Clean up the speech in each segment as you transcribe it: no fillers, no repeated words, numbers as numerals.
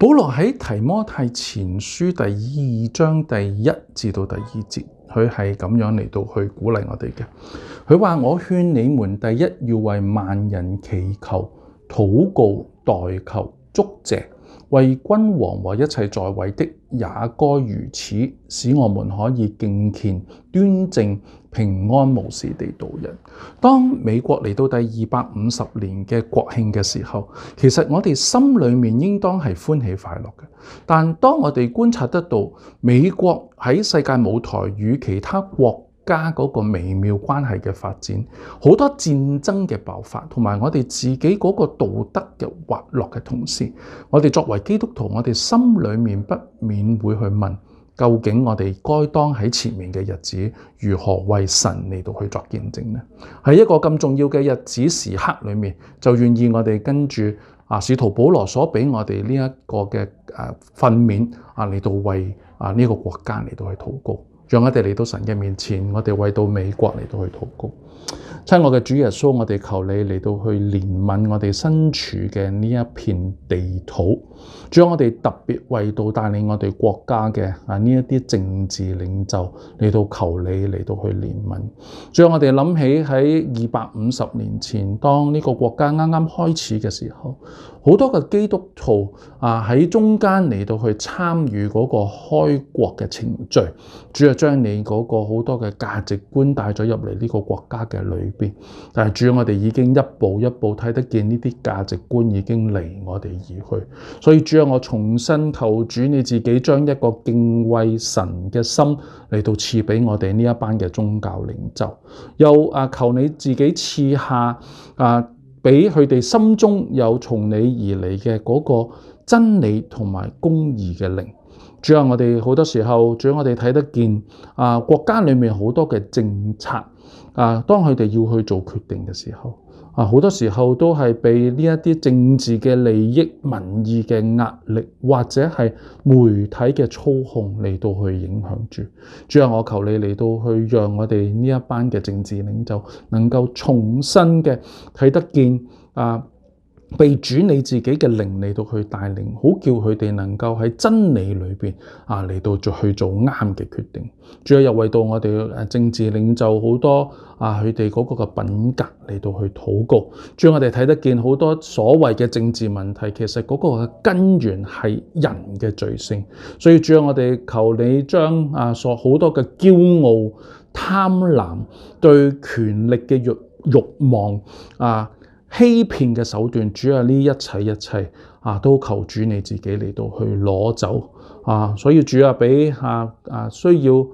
保羅喺提摩太前書第2章第1至到第2節，佢係咁樣嚟到去鼓勵我哋嘅。佢話：我勸你們，第一要為萬人祈求、禱告、代求、祝謝，為君王和一切在位的也該如此，使我們可以敬虔、端正、平安無事地度日。當美國嚟到第250年嘅國慶嘅時候，其實我哋心裏面應當係歡喜快樂嘅。但當我哋觀察得到美國喺世界舞台與其他國家嗰個微妙關係嘅發展，好多戰爭嘅爆發，同埋我哋自己嗰個道德嘅滑落嘅同時，我哋作為基督徒，我哋心裏面不免會去問：究竟我哋該當喺前面嘅日子如何為神嚟到去作見證呢？喺一個咁重要嘅日子時刻裏面，就願意我哋跟住使徒保羅所俾我哋呢一個嘅訓勉嚟到為呢個國家嚟到去禱告。讓我哋嚟到神嘅面前，我哋為到美國嚟到去禱告。親愛嘅主耶穌，我哋求你嚟到去憐憫我哋身處嘅呢一片地土。主啊，我哋特別為到帶領我哋國家嘅呢一啲政治領袖嚟到求你嚟到去憐憫。主啊，我哋諗起喺250年前，當呢個國家啱啱開始嘅時候，好多嘅基督徒喺中間嚟到去參與嗰個開國嘅程序。主啊，將你嗰個好多嘅價值觀帶咗入嚟呢個國家嘅裏邊。但係主啊，我哋已經一步一步睇得見呢啲價值觀已經離我哋而去。所以主啊，我重新求主你自己將一個敬畏神嘅心嚟到賜俾我哋呢一班嘅宗教領袖，又求你自己賜下俾佢哋心中有從你而嚟嘅嗰個真理同埋公義嘅靈。主啊，我哋好多時候，主啊，我哋睇得見國家裏面好多嘅政策當佢哋要去做決定嘅時候，好多時候都係被呢一啲政治嘅利益、民意嘅壓力，或者係媒體嘅操控嚟到去影響住。主啊，我求你嚟到去讓我哋呢一班嘅政治領袖能夠重新嘅睇得見被主你自己嘅靈嚟到去帶領，好叫佢哋能夠喺真理裏邊嚟到去做啱嘅決定。主啊，又為到我哋政治領袖好多佢哋嗰個嘅品格嚟到去禱告。主啊，我哋睇得見好多所謂嘅政治問題，其實嗰個嘅根源係人嘅罪性。所以主啊，我哋求你將好多嘅驕傲、貪婪、對權力嘅慾望欺騙嘅手段，主啊，呢一切都求主你自己嚟到去攞走所以主啊，俾需要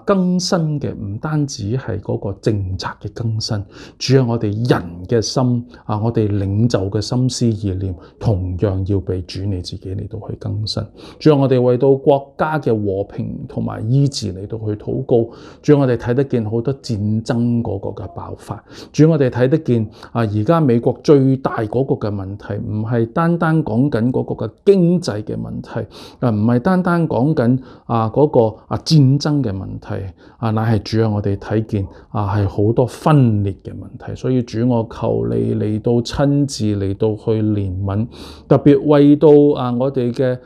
更新嘅唔單止係嗰個政策嘅更新，主啊，我哋人嘅心我哋領袖嘅心思意念同樣要被主你自己嚟到去更新。主啊，我哋為到國家嘅和平同埋醫治嚟到去禱告。主啊，我哋睇得見好多戰爭嗰個嘅爆發。主啊，我哋睇得見而家美國最大嗰個嘅問題唔係單單講緊嗰個嘅經濟嘅問題，唔係單單講緊嗰個戰爭嘅問題乃係主啊，我哋睇見係好多分裂嘅問題。所以主，我求你嚟到親自嚟到去憐憫，特別為到我哋嘅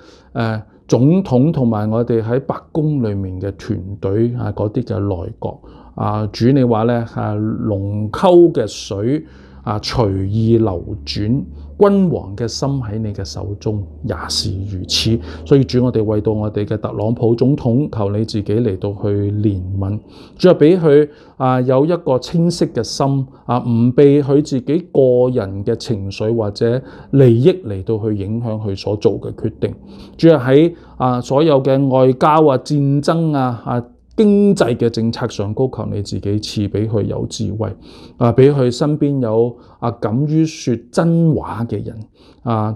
總統同埋我哋喺白宮裏面嘅團隊嗰啲嘅內閣主，你話咧龍溝嘅水隨意流轉，君王嘅心喺你嘅手中也是如此。所以主，我哋為到我哋嘅特朗普總統，求你自己嚟到去憐憫，主啊，俾佢有一個清晰嘅心唔被佢自己個人嘅情緒或者利益嚟到去影響佢所做嘅決定。主啊，喺所有嘅外交戰爭經濟嘅政策上高，求你自己賜俾佢有智慧，俾佢身邊有敢於說真話嘅人。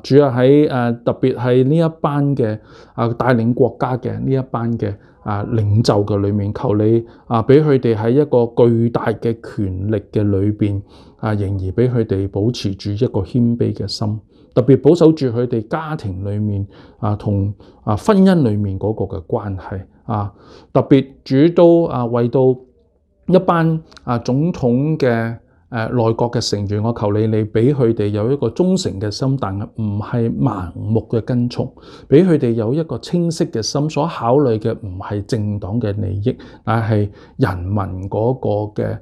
主啊，喺特別係呢一班嘅帶領國家嘅呢一班嘅領袖嘅裏面，求你俾佢哋喺一個巨大嘅權力嘅裏邊仍然俾佢哋保持住一個謙卑嘅心，特別保守住佢哋家庭裏面同婚姻裏面嗰個嘅關係。特別主都為到一班總統嘅內閣嘅成員，我求你俾佢哋有一個忠誠嘅心，但係唔係盲目嘅跟從，俾佢哋有一個清晰嘅心，所考慮嘅唔係政黨嘅利益，但係人民嗰個嘅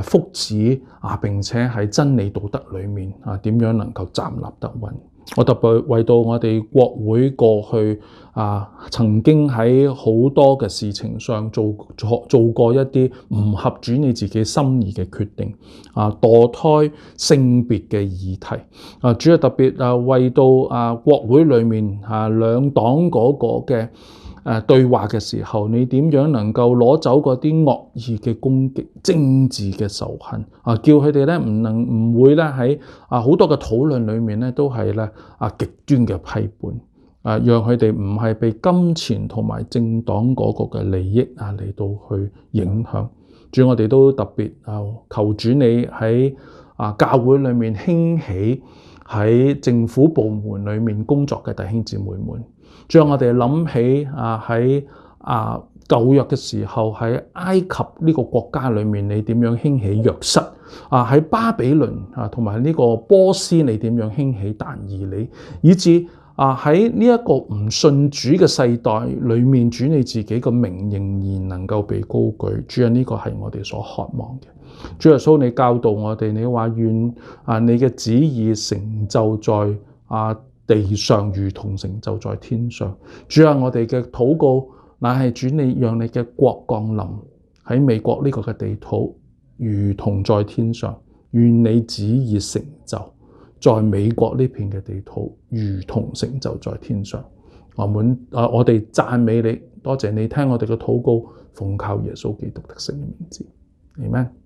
福祉啊，並且喺真理道德裏面啊，點樣能夠站立得穩。我特別為到我哋國會過去曾經喺好多嘅事情上做過一啲唔合主你自己心意嘅決定，墮胎性別嘅議題，主要特別為到國會裏面兩黨嗰個嘅對話嘅時候，你點樣能夠攞走嗰啲惡意嘅攻擊、政治嘅仇恨叫佢哋咧唔會咧喺好多嘅討論裏面咧都係咧極端嘅批判，讓佢哋唔係被金錢同埋政黨嗰個嘅利益嚟到去影響。主，我哋都特別求主你喺教會裏面興起喺政府部門裏面工作嘅弟兄姊妹們。主，我哋諗起喺舊約嘅時候喺埃及呢個國家裏面，你點樣興起約瑟喺巴比倫同埋呢個波斯，你點樣興起但以理，以至喺呢一個唔信主嘅世代裏面，主你自己個名仍然能夠被高舉。主啊，呢個係我哋所渴望嘅。主耶穌，你教導我哋，你話願你嘅旨意成就在地上如同成就在天上。主啊，我哋嘅禱告乃係主你讓你嘅國降臨喺美國呢個嘅地土，如同在天上。願你旨意成就在美國呢片嘅地土，如同成就在天上。我哋讚美你，多謝你聽我哋嘅禱告，奉靠耶穌基督的聖名字，阿們。